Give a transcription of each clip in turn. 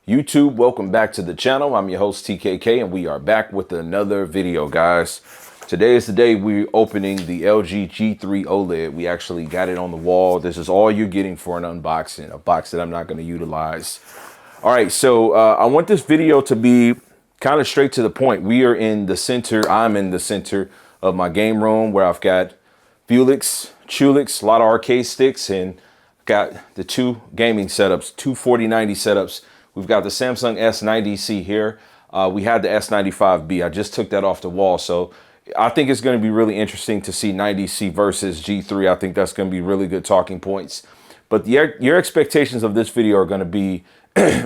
YouTube, welcome back to the channel. I'm your host TKK and we are back with another video, guys. Today is the day we're opening the LG G3 OLED. We actually got it on the wall. This is all you're getting for an unboxing, a box that I'm not going to utilize. All right, so I want this video to be kind of straight to the point. We are in the center. I'm in the center of my game room where I've got Bulicks, Chulix, a lot of arcade sticks, and got the two gaming setups, two 4090 setups. We've got the Samsung S90C here. We had the S95B. I just took that off the wall. So I think it's going to be really interesting to see 90C versus G3. I think that's going to be really good talking points. But your expectations of this video are going to be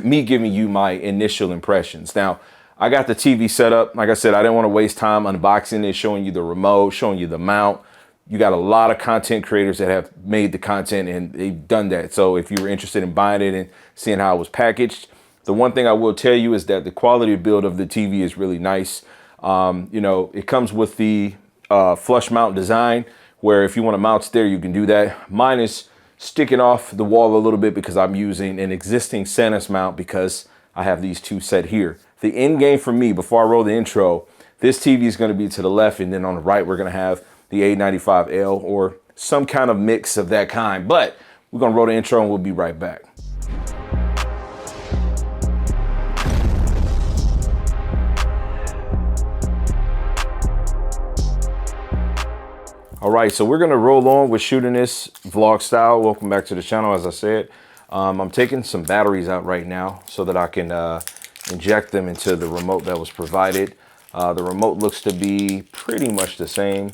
me giving you my initial impressions. Now, I got the TV set up. Like I said, I didn't want to waste time unboxing it, showing you the remote, showing you the mount. You got a lot of content creators that have made the content and they've done that. So if you were interested in buying it and seeing how it was packaged, the one thing I will tell you is that the quality of build of the TV is really nice. You know, it comes with the flush mount design where if you want to mount there, you can do that. Mine is sticking off the wall a little bit because I'm using an existing Sanus mount because I have these two set here. The end game for me, before I roll the intro, this TV is going to be to the left, and then on the right, we're going to have the A95L or some kind of mix of that kind. But we're going to roll the intro and we'll be right back. All right, so we're gonna roll on with shooting this vlog style. Welcome back to the channel. As I said, I'm taking some batteries out right now so that I can inject them into the remote that was provided. The remote looks to be pretty much the same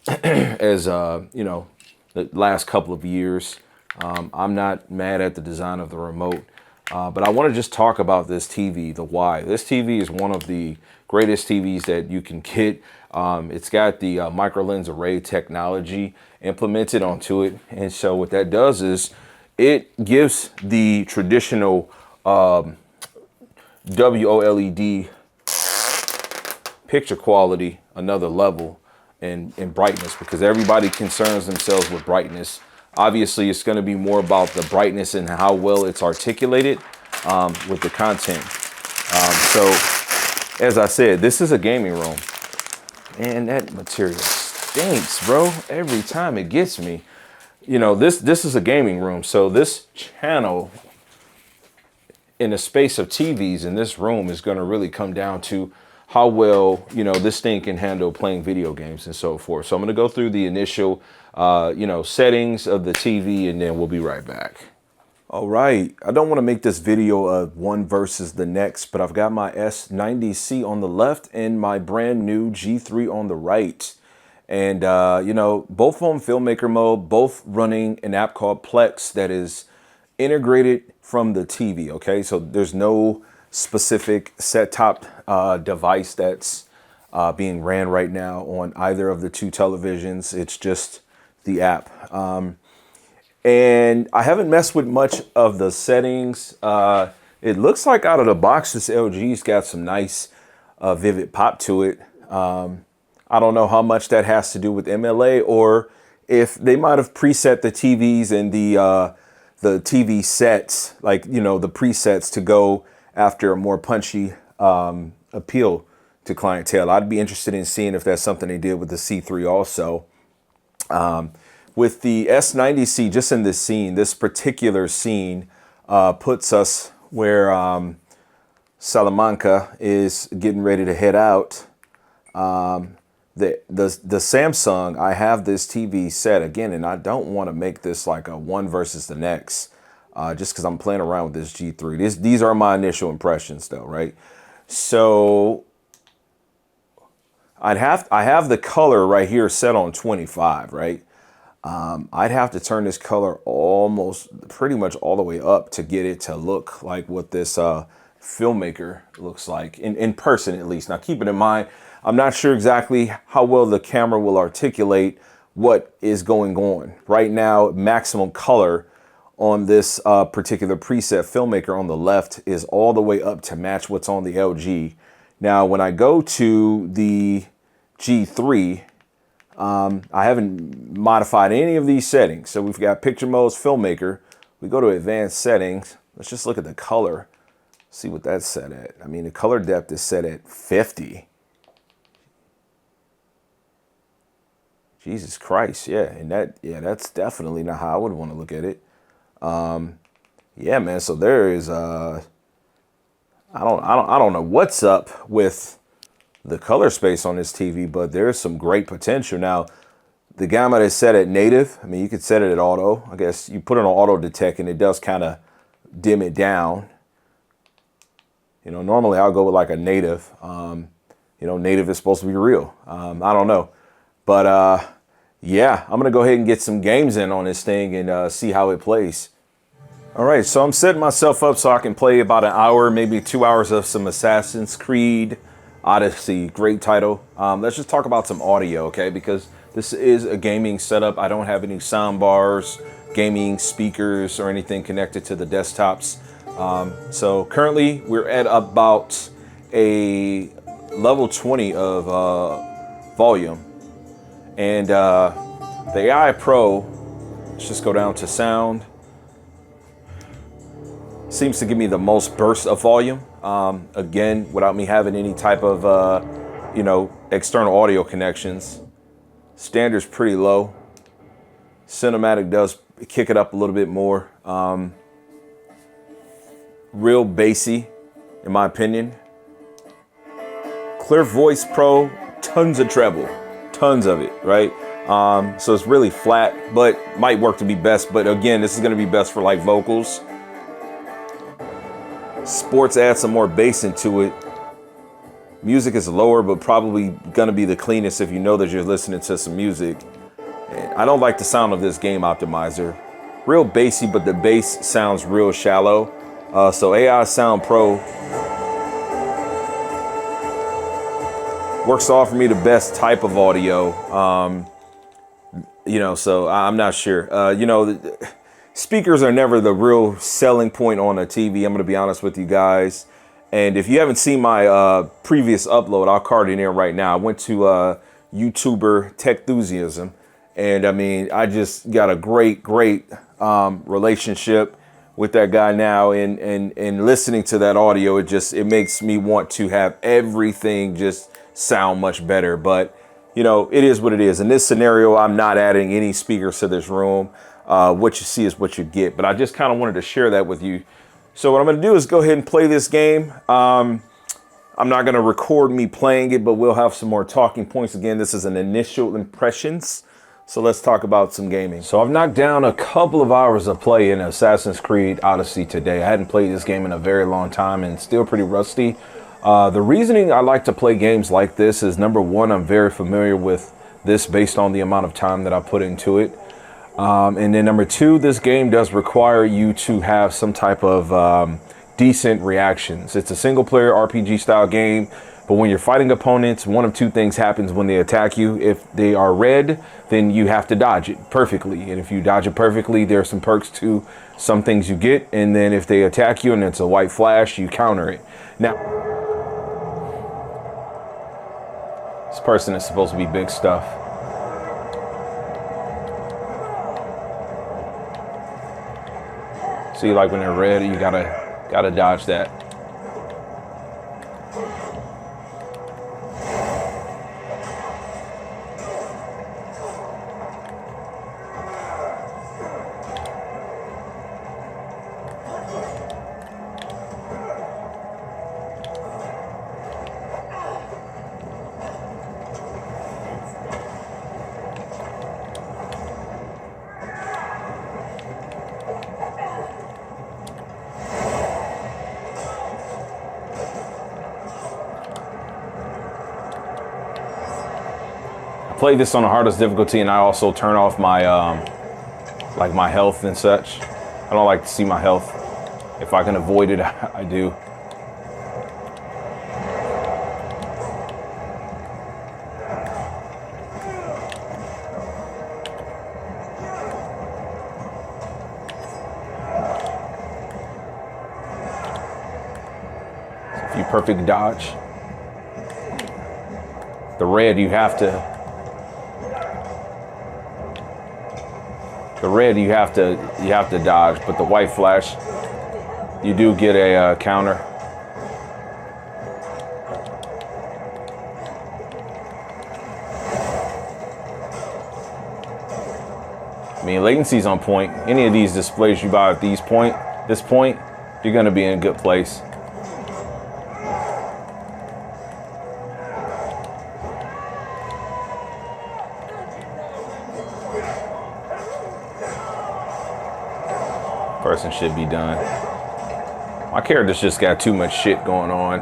as you know, the last couple of years. I'm not mad at the design of the remote, but I want to just talk about this TV, the why. This TV is one of the greatest TVs that you can get. It's got the micro lens array technology implemented onto it. And so what that does is it gives the traditional WOLED picture quality another level in brightness, because everybody concerns themselves with brightness. Obviously, it's going to be more about the brightness and how well it's articulated with the content. So as I said, this is a gaming room. And that material stinks, bro. Every time it gets me. You know, this is a gaming room. So this channel in the space of TVs in this room is going to really come down to how well, you know, this thing can handle playing video games and so forth. So I'm going to go through the initial, you know, settings of the TV, and then we'll be right back. All right, I don't want to make this video of one versus the next, but I've got my S90C on the left and my brand new G3 on the right. And, you know, both on filmmaker mode, both running an app called Plex that is integrated from the TV, okay? So there's no specific set-top device that's being ran right now on either of the two televisions. It's just the app. And I haven't messed with much of the settings. It looks like out of the box, this LG's got some nice vivid pop to it. I don't know how much that has to do with MLA, or if they might have preset the TVs and the TV sets, like, you know, the presets to go after a more punchy appeal to clientele. I'd be interested in seeing if that's something they did with the C3 also. With the S90C, just in this scene, this particular scene puts us where Salamanca is getting ready to head out. The Samsung, I have this TV set again, and I don't want to make this like a one versus the next, just because I'm playing around with this G3. These are my initial impressions, though, right? So I have the color right here set on 25, right? I'd have to turn this color almost pretty much all the way up to get it to look like what this filmmaker looks like in person, at least. Now, keeping in mind, I'm not sure exactly how well the camera will articulate what is going on. Right now, maximum color on this particular preset filmmaker on the left is all the way up to match what's on the LG. Now, when I go to the G3, I haven't modified any of these settings. So we've got picture modes, filmmaker. We go to advanced settings. Let's just look at the color. see what that's set at. I mean, the color depth is set at 50. Jesus Christ, yeah, and that's definitely not how I would want to look at it. Yeah, man. So there is I don't know what's up with the color space on this TV, but there's some great potential. Now, the gamma is set at native. I mean, you could set it at auto. I guess you put it on auto detect and it does kind of dim it down. You know, normally I'll go with like a native. You know, native is supposed to be real. I don't know. But yeah, I'm going to go ahead and get some games in on this thing and see how it plays. All right, so I'm setting myself up so I can play about an hour, maybe 2 hours of some Assassin's Creed Odyssey. Great title. Let's just talk about some audio, okay? Because this is a gaming setup. I don't have any sound bars, gaming speakers, or anything connected to the desktops. So currently we're at about a level 20 of volume. And the AI Pro, let's just go down to sound. Seems to give me the most burst of volume. Again, without me having any type of, you know, external audio connections. Standard's pretty low. Cinematic does kick it up a little bit more. Real bassy, in my opinion. Clear Voice Pro, tons of treble, tons of it, right? So it's really flat, but might work to be best. But again, this is gonna be best for like vocals. Sports adds some more bass into it. Music is lower, but probably gonna be the cleanest if you know that you're listening to some music. And I don't like the sound of this game optimizer. Real bassy, but the bass sounds real shallow. So AI Sound Pro works to offer me the best type of audio. You know, so I'm not sure. You know, speakers are never the real selling point on a TV. I'm going to be honest with you guys. And if you haven't seen my previous upload, I'll card it in there right now. I went to YouTuber Techthusiasm. And I mean, I just got a great relationship with that guy now. And listening to that audio, it makes me want to have everything just sound much better. But, you know, it is what it is. In this scenario, I'm not adding any speakers to this room. What you see is what you get. But I just kind of wanted to share that with you. So what I'm going to do is go ahead and play this game. I'm not going to record me playing it, but we'll have some more talking points. Again, this is an initial impressions. So let's talk about some gaming. So I've knocked down a couple of hours of play in Assassin's Creed Odyssey today. I hadn't played this game in a very long time and still pretty rusty. The reasoning I like to play games like this is, number one, I'm very familiar with this based on the amount of time that I put into it. And then number two, this game does require you to have some type of decent reactions. It's a single player RPG style game, but when you're fighting opponents, one of two things happens when they attack you. If they are red, then you have to dodge it perfectly. And if you dodge it perfectly, there are some perks to some things you get. And then if they attack you and it's a white flash, you counter it. Now, this person is supposed to be big stuff. See, like when they're red, you gotta dodge that. Play this on the hardest difficulty, and I also turn off my like my health and such. I don't like to see my health. If I can avoid it, I do. So if you perfect dodge, the red you have to. The red you have to dodge, but the white flash, you do get a counter. mean, latency's on point. Any of these displays you buy at this point, you're gonna be in a good place. Person should be done. My character's just got too much shit going on.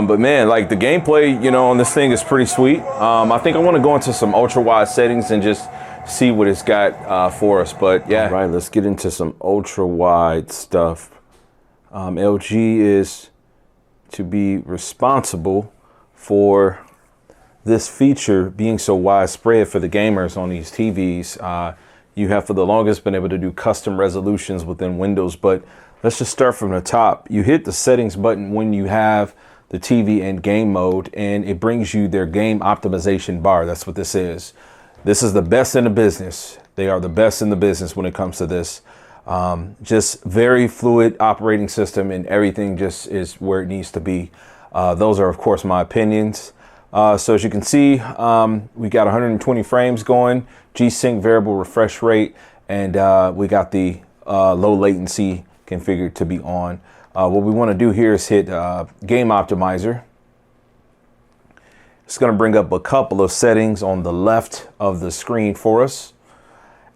But man, like the gameplay, you know, on this thing is pretty sweet. I think I want to go into some ultra wide settings and just see what it's got for us. But yeah, all right, let's get into some ultra wide stuff. LG is to be responsible for this feature being so widespread for the gamers on these TVs. You have for the longest been able to do custom resolutions within Windows, but let's just start from the top. You hit the settings button when you have the TV in game mode, and it brings you their game optimization bar. That's what this is. This is the best in the business. They are the best in the business when it comes to this. Just very fluid operating system, and everything just is where it needs to be. Those are, of course, my opinions. So as you can see, we got 120 frames going, G-Sync variable refresh rate, and we got the low latency configured to be on. What we want to do here is hit Game Optimizer. It's going to bring up a couple of settings on the left of the screen for us.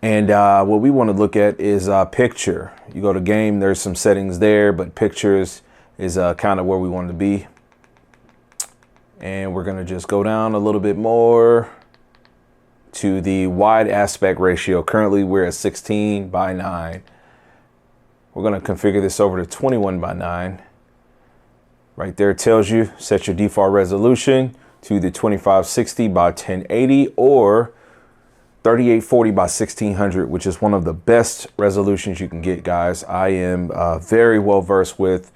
And what we want to look at is picture. You go to game, there's some settings there, but pictures is kind of where we want to be. And we're going to just go down a little bit more to the wide aspect ratio. Currently we're at 16:9. We're going to configure this over to 21:9. Right there it tells you set your default resolution to the 2560 by 1080 or 3840 by 1600, which is one of the best resolutions you can get, guys. I am very well versed with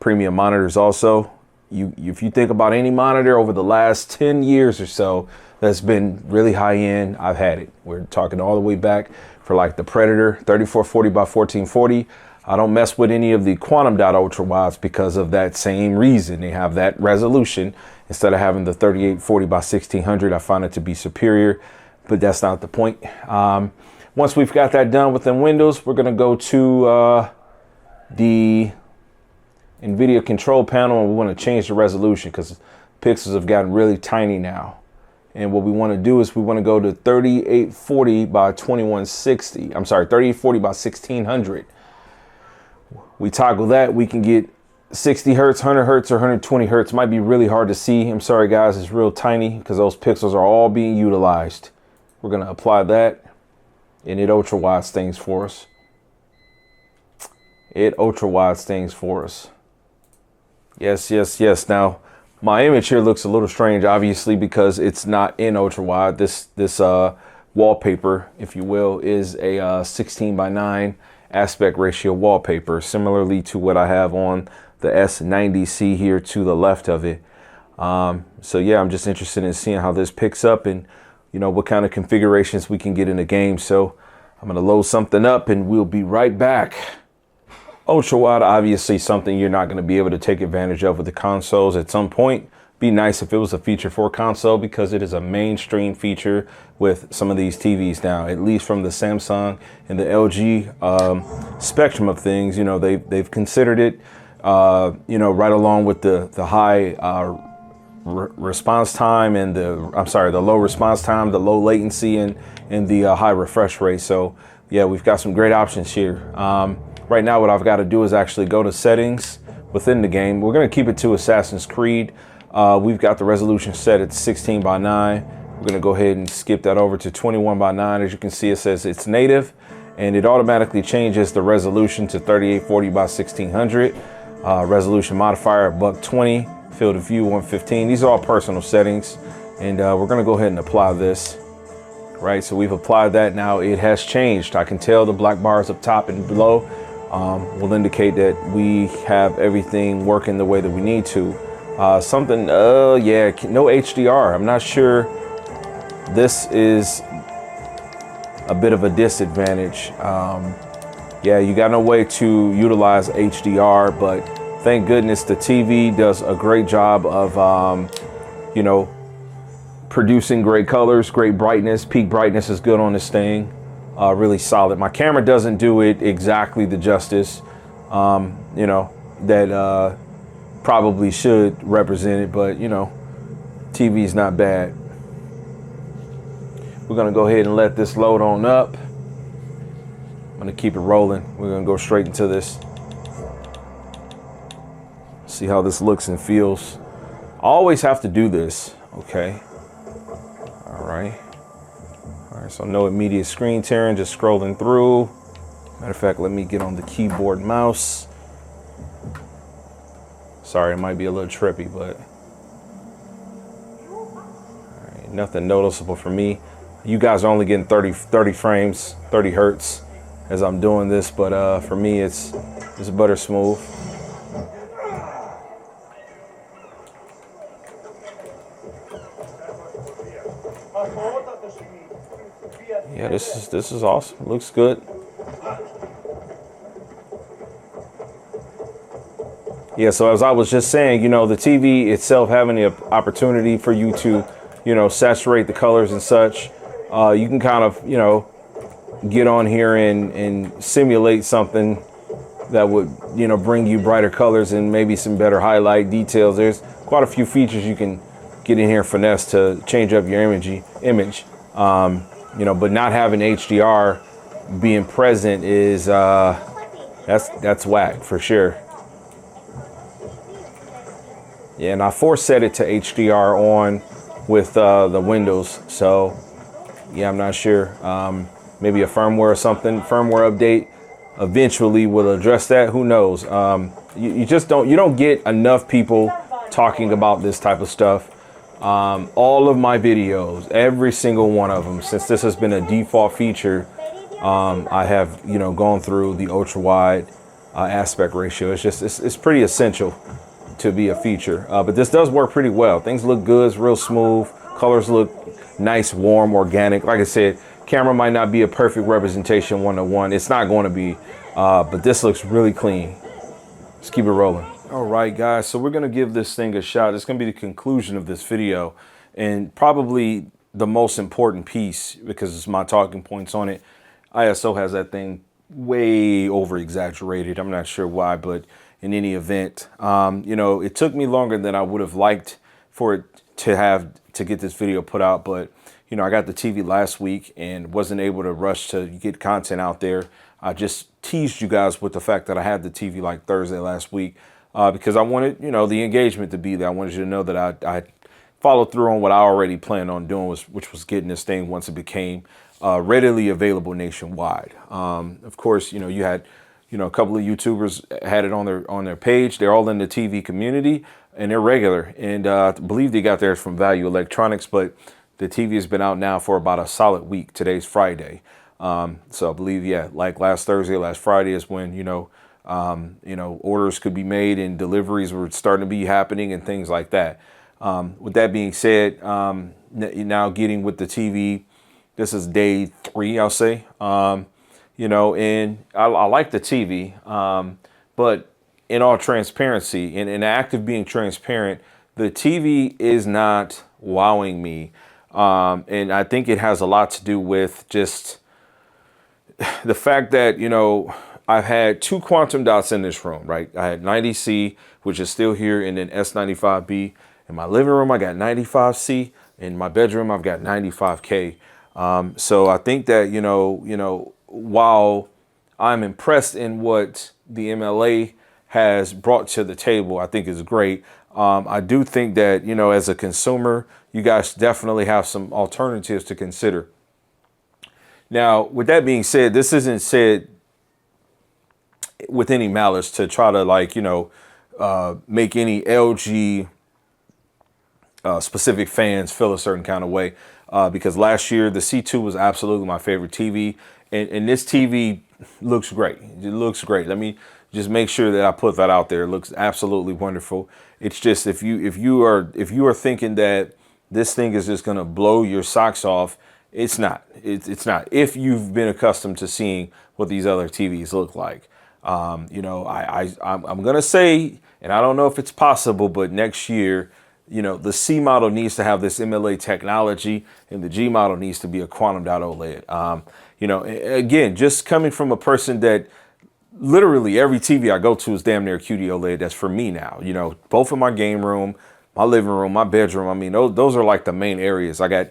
premium monitors also. If you think about any monitor over the last 10 years or so that's been really high end, I've had it. We're talking all the way back for like the Predator 3440 by 1440. I don't mess with any of the quantum dot ultra wides because of that same reason. They have that resolution instead of having the 3840 by 1600. I find it to be superior, but that's not the point. Once we've got that done within Windows, we're going to go to the NVIDIA control panel, and we want to change the resolution because pixels have gotten really tiny now. And what we want to do is we want to go to 3840 by 2160. I'm sorry, 3840 by 1600. We toggle that, we can get 60 hertz, 100 hertz, or 120 hertz. Might be really hard to see. I'm sorry, guys, it's real tiny because those pixels are all being utilized. We're going to apply that, and it ultra wides things for us. It ultra wides things for us. Yes, yes, yes. Now, my image here looks a little strange, obviously, because it's not in ultra wide. This wallpaper, if you will, is a 16:9 aspect ratio wallpaper, similarly to what I have on the S90C here to the left of it. So yeah, I'm just interested in seeing how this picks up and, you know, what kind of configurations we can get in the game. So I'm going to load something up and we'll be right back. Ultra wide, obviously something you're not going to be able to take advantage of with the consoles at some point. Be nice if it was a feature for console, because it is a mainstream feature with some of these TVs now, at least from the Samsung and the LG spectrum of things. You know, they've considered it, you know, right along with the high response time and the low response time, the low latency, and the high refresh rate. So yeah, we've got some great options here. Right now, what I've got to do is actually go to settings within the game. We're going to keep it to Assassin's Creed. We've got the resolution set at 16:9. We're going to go ahead and skip that over to 21:9. As you can see, it says it's native, and it automatically changes the resolution to 3840 by 1600. Resolution modifier at 120, field of view 115. These are all personal settings, and we're going to go ahead and apply this. Right, so we've applied that. Now it has changed. I can tell the black bars up top and below will indicate that we have everything working the way that we need to. Yeah, no HDR. I'm not sure. This is a bit of a disadvantage. Yeah, you got no way to utilize HDR, but thank goodness the TV does a great job of, you know, producing great colors, great brightness. Peak brightness is good on this thing. Really solid. My camera doesn't do it exactly the justice, you know, that probably should represent it, but you know, TV is not bad. We're gonna go ahead and let this load on up. I'm gonna keep it rolling. We're gonna go straight into this. See how this looks and feels. I always have to do this, okay? All right. All right, so no immediate screen tearing, just scrolling through. Matter of fact, let me get on the keyboard and mouse. Sorry, it might be a little trippy, but all right, nothing noticeable for me. You guys are only getting 30 frames, 30 hertz as I'm doing this, but for me, it's butter smooth. Yeah, this is awesome. Looks good. Yeah, so as I was just saying, you know, the TV itself having the opportunity for you to, you know, saturate the colors and such, you can kind of, you know, get on here and simulate something that would, you know, bring you brighter colors and maybe some better highlight details. There's quite a few features you can get in here, finesse to change up your image, you know, but not having HDR being present is, that's whack for sure. Yeah, and I force set it to HDR on with the Windows. So yeah, I'm not sure. Maybe a firmware or something, firmware update eventually will address that. Who knows? You just don't get enough people talking about this type of stuff. All of my videos, every single one of them, since this has been a default feature, I have, you know, gone through the ultra wide aspect ratio. It's pretty essential to be a feature, but this does work pretty well. Things look good, it's real smooth, colors look nice, warm, organic. Like I said, camera might not be a perfect representation one-to-one. It's not going to be, but this looks really clean. Let's keep it rolling. All right, guys, so we're going to give this thing a shot. It's going to be the conclusion of this video and probably the most important piece because it's my talking points on it. ISO has that thing way over exaggerated. I'm not sure why, but in any event, you know, it took me longer than I would have liked for it to get this video put out. But, you know, I got the TV last week and wasn't able to rush to get content out there. I just teased you guys with the fact that I had the TV like Thursday last week because I wanted, you know, the engagement to be there. I wanted you to know that I followed through on what I already planned on doing, which was getting this thing once it became readily available nationwide. Of course, you know, you had, you know, a couple of YouTubers had it on their page. They're all in the TV community and they're regular. And I believe they got theirs from Value Electronics, but the TV has been out now for about a solid week. Today's Friday. So I believe, yeah, like last Thursday, last Friday is when, you know, orders could be made and deliveries were starting to be happening and things like that. With that being said, now getting with the TV, this is day 3, I'll say. You know, and I like the TV, but in all transparency, in the act of being transparent, the TV is not wowing me. And I think it has a lot to do with just the fact that, you know, I've had 2 quantum dots in this room, right? I had 90C, which is still here, and then S95B. In my living room, I got 95C. In my bedroom, I've got 95K. So I think that, you know, while I'm impressed in what the MLA has brought to the table, I think is great. I do think that, you know, as a consumer, you guys definitely have some alternatives to consider. Now, with that being said, this isn't said with any malice to try to, like, you know, make any LG specific fans feel a certain kind of way. Because last year, the C2 was absolutely my favorite TV. And this TV looks great. It looks great. Let me just make sure that I put that out there. It looks absolutely wonderful. It's just if you are thinking that this thing is just going to blow your socks off, it's not. It's not. If you've been accustomed to seeing what these other TVs look like, you know, I'm going to say, and I don't know if it's possible, but next year you know, the C model needs to have this MLA technology, and the G model needs to be a quantum dot OLED. You know, again, just coming from a person that literally every TV I go to is damn near QD-OLED. That's for me now. You know, both in my game room, my living room, my bedroom. I mean, those are like the main areas. I got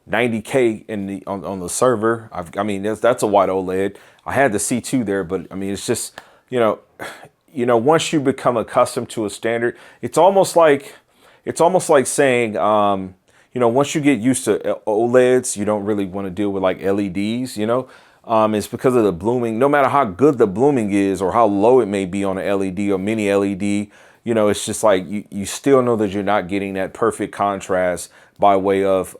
90K in the on the server. I mean, that's a wide OLED. I had the C2 there, but I mean, it's just, you know, once you become accustomed to a standard, it's almost like saying, you know, once you get used to OLEDs, you don't really want to deal with like LEDs, you know. It's because of the blooming. No matter how good the blooming is or how low it may be on an LED or mini LED, you know, it's just like you still know that you're not getting that perfect contrast by way of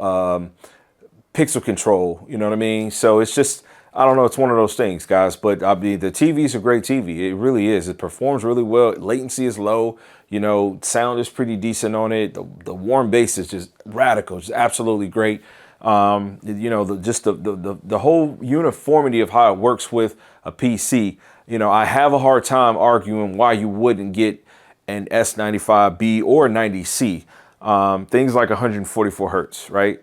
pixel control. You know what I mean? So it's just, I don't know. It's one of those things, guys. But I mean, the TV is a great TV. It really is. It performs really well. Latency is low. You know, sound is pretty decent on it. The warm bass is just radical. It's absolutely great. You know, the whole uniformity of how it works with a PC. You know, I have a hard time arguing why you wouldn't get an S95B or 90C. Things like 144 hertz, right?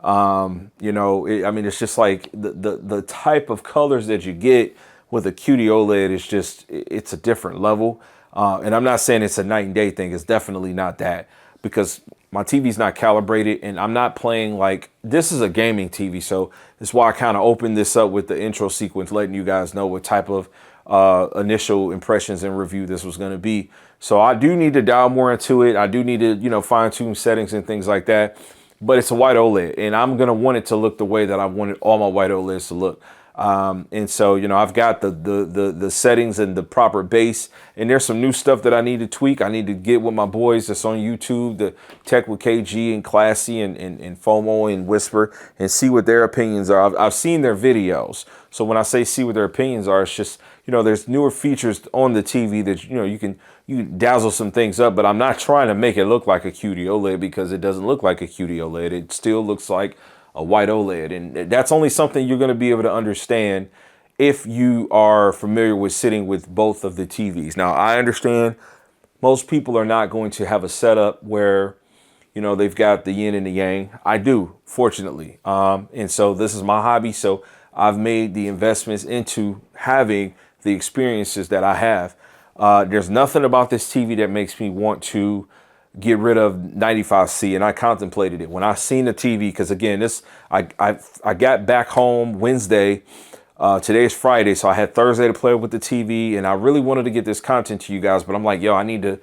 You know, I mean, it's just like the type of colors that you get with a QD OLED is just, it's a different level. And I'm not saying it's a night and day thing. It's definitely not that, because my TV's not calibrated and I'm not playing like, this is a gaming TV. So that's why I kind of opened this up with the intro sequence, letting you guys know what type of initial impressions and review this was going to be. So I do need to dial more into it. I do need to, you know, fine tune settings and things like that. But it's a white OLED and I'm going to want it to look the way that I wanted all my white OLEDs to look. And so, you know, I've got the settings and the proper base, and there's some new stuff that I need to tweak. I need to get with my boys that's on YouTube, the Tech with KG and Classy and FOMO and Whisper, and see what their opinions are. I've seen their videos. So when I say see what their opinions are, it's just, you know, there's newer features on the TV that, you know, you can dazzle some things up, but I'm not trying to make it look like a QD OLED, because it doesn't look like a QD OLED. It still looks like a white OLED. And that's only something you're going to be able to understand if you are familiar with sitting with both of the TVs. Now, I understand most people are not going to have a setup where, you know, they've got the yin and the yang. I do, fortunately. And so this is my hobby. So I've made the investments into having the experiences that I have. There's nothing about this TV that makes me want to get rid of 95C, and I contemplated it when I seen the TV, because again, I got back home Wednesday. Today's Friday, so I had Thursday to play with the TV, and I really wanted to get this content to you guys, but I'm like, yo, I need to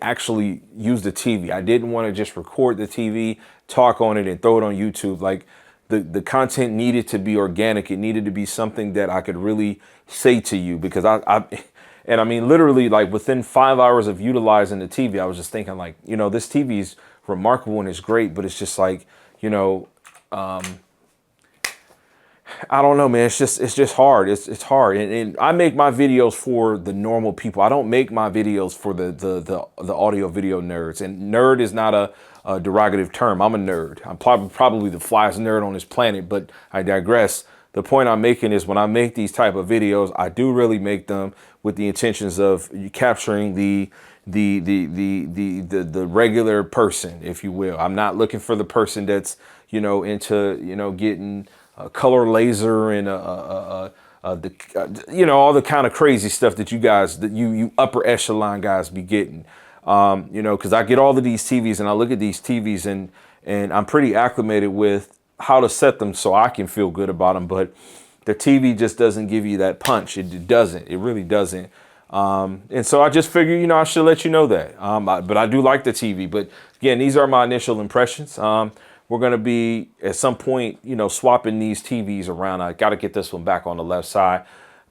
actually use the TV. I didn't want to just record the TV, talk on it, and throw it on YouTube. Like, the content needed to be organic. It needed to be something that I could really say to you, because and I mean, literally, like within 5 hours of utilizing the TV, I was just thinking, like, you know, this TV is remarkable and it's great, but it's just like, you know, I don't know, man. It's just hard. It's hard. And I make my videos for the normal people. I don't make my videos for the audio video nerds. And nerd is not a derogative term. I'm a nerd. I'm probably the flyest nerd on this planet, but I digress. The point I'm making is, when I make these type of videos, I do really make them with the intentions of capturing the regular person, if you will. I'm not looking for the person that's, you know, into, you know, getting a color laser and you know, all the kind of crazy stuff that you guys, that you upper echelon guys be getting. You know, because I get all of these TVs and I look at these TVs and I'm pretty acclimated with how to set them so I can feel good about them, but the TV just doesn't give you that punch. It doesn't. It really doesn't. And so I just figured, you know, I should let you know that. But I do like the TV. But again, these are my initial impressions. We're going to be at some point, you know, swapping these TVs around. I got to get this one back on the left side.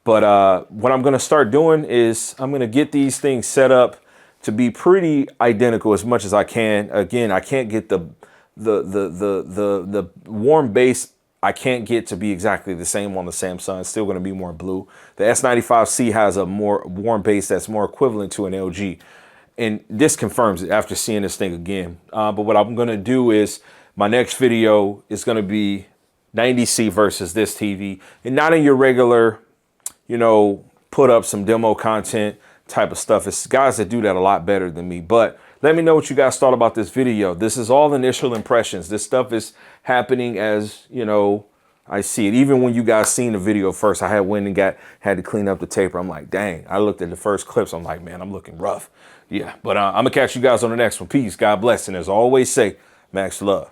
But what I'm going to start doing is I'm going to get these things set up to be pretty identical as much as I can. Again, I can't get the warm base, I can't get to be exactly the same on the Samsung. It's still going to be more blue. The S95C has a more warm base that's more equivalent to an LG. And this confirms it after seeing this thing again. But what I'm going to do is, my next video is going to be 90C versus this TV. And not in your regular, you know, put up some demo content type of stuff. It's guys that do that a lot better than me. But Let me know what you guys thought about this video. This is all initial impressions. This stuff is happening as, you know, I see it. Even when you guys seen the video first, I had to clean up the taper. I'm like, dang, I looked at the first clips. I'm like, man, I'm looking rough. Yeah, but I'm gonna catch you guys on the next one. Peace, God bless. And as I always say, max love.